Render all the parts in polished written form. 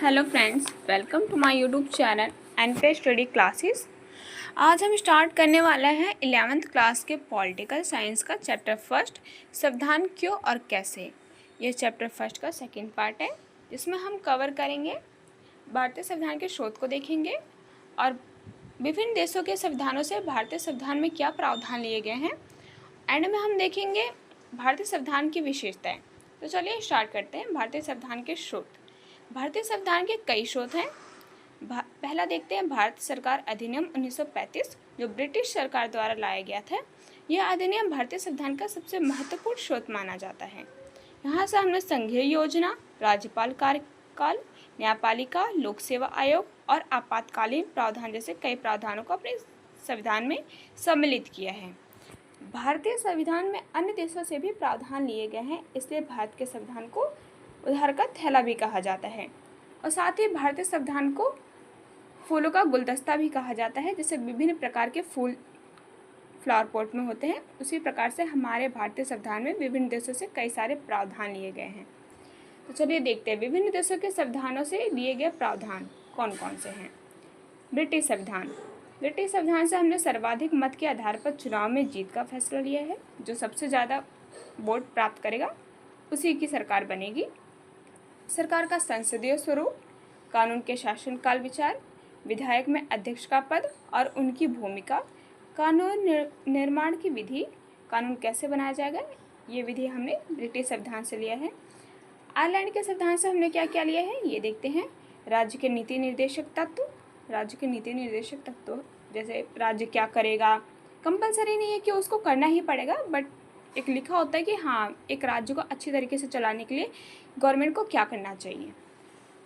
Hello friends, welcome to my YouTube channel NK study classes. आज हम start करने वाला है 11th क्लास के पॉलिटिकल साइंस का चैप्टर फर्स्ट, संविधान क्यों और कैसे। ये चैप्टर फर्स्ट का सेकंड पार्ट है, जिसमें हम कवर करेंगे भारतीय संविधान के स्रोत को देखेंगे और विभिन्न देशों के संविधानों से भारतीय संविधान में क्या प्रावधान लिए गए हैं। एंड में हम देखेंगे भारतीय संविधान की विशेषताएँ। तो चलिए स्टार्ट करते हैं। भारतीय संविधान के स्रोत। भारतीय संविधान के कई स्रोत हैं। पहला देखते हैं भारत सरकार अधिनियम 1935, जो ब्रिटिश सरकार द्वारा लाया गया था। यह अधिनियम भारतीय संविधान का सबसे महत्वपूर्ण स्रोत माना जाता है। यहाँ से हमने संघीय योजना, राज्यपाल कार्यकाल, न्यायपालिका, लोक सेवा आयोग और आपातकालीन प्रावधान जैसे कई प्रावधानों को अपने संविधान में सम्मिलित किया है। भारतीय संविधान में अन्य देशों से भी प्रावधान लिए गए हैं, इसलिए भारत के संविधान को उधार का थैला भी कहा जाता है। और साथ ही भारतीय संविधान को फूलों का गुलदस्ता भी कहा जाता है, जैसे विभिन्न प्रकार के फूल फ्लावर पॉट में होते हैं, उसी प्रकार से हमारे भारतीय संविधान में विभिन्न देशों से कई सारे प्रावधान लिए गए हैं। तो चलिए देखते हैं विभिन्न देशों के संविधानों से लिए गए प्रावधान कौन कौन से हैं। ब्रिटिश संविधान। ब्रिटिश संविधान से हमने सर्वाधिक मत के आधार पर चुनाव में जीत का फैसला लिया है। जो सबसे ज़्यादा वोट प्राप्त करेगा उसी की सरकार बनेगी। सरकार का संसदीय स्वरूप, कानून के शासनकाल विचार, विधायक में अध्यक्ष का पद और उनकी भूमिका, कानून निर्माण की विधि, कानून कैसे बनाया जाएगा, ये विधि हमने ब्रिटिश संविधान से लिया है। आयरलैंड के संविधान से हमने क्या क्या लिया है ये देखते हैं। राज्य के नीति निर्देशक तत्व। राज्य के नीति निर्देशक तत्व जैसे राज्य क्या करेगा, कंपलसरी नहीं है कि उसको करना ही पड़ेगा, बट एक लिखा होता है कि हाँ, एक राज्य को अच्छी तरीके से चलाने के लिए गवर्नमेंट को क्या करना चाहिए।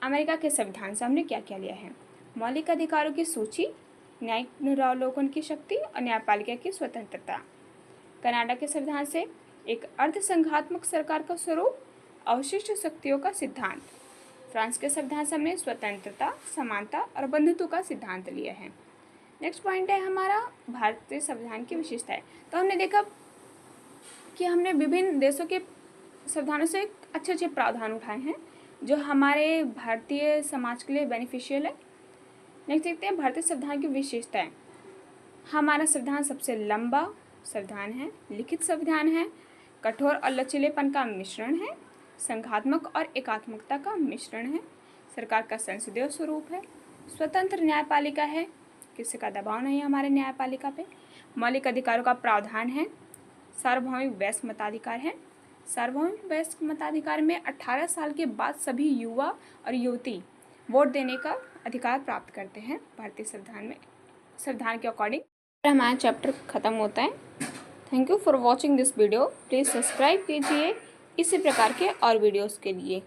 अमेरिका के संविधान से हमने क्या क्या लिया है। मौलिक अधिकारों की सूची, न्यायिक पुनरावलोकन की शक्ति और न्यायपालिका की स्वतंत्रता। कनाडा के संविधान से एक अर्धसंघात्मक सरकार का स्वरूप, अवशिष्ट शक्तियों का सिद्धांत। फ्रांस के संविधान से हमने स्वतंत्रता, समानता और बंधुत्व का सिद्धांत लिया है। नेक्स्ट पॉइंट है हमारा भारतीय संविधान की विशेषताएं। तो हमने देखा कि हमने विभिन्न देशों के संविधानों से अच्छे अच्छे प्रावधान उठाए हैं जो हमारे भारतीय समाज के लिए बेनिफिशियल है। नेक्स्ट देखते हैं भारतीय संविधान की विशेषताएं। हमारा संविधान सबसे लंबा संविधान है, लिखित संविधान है, कठोर और लचीलेपन का मिश्रण है, संघात्मक और एकात्मकता का मिश्रण है, सरकार का संसदीय स्वरूप है, स्वतंत्र न्यायपालिका है, किसी का दबाव नहीं है हमारे न्यायपालिका पे, मौलिक अधिकारों का प्रावधान है, सार्वभौमिक वयस्क मताधिकार है। सार्वभौमिक वयस्क मताधिकार में 18 साल के बाद सभी युवा और युवती वोट देने का अधिकार प्राप्त करते हैं भारतीय संविधान में, संविधान के अकॉर्डिंग। हमारा चैप्टर ख़त्म होता है। Thank you for watching this video. Please subscribe कीजिए इसी प्रकार के और वीडियोज़ के लिए।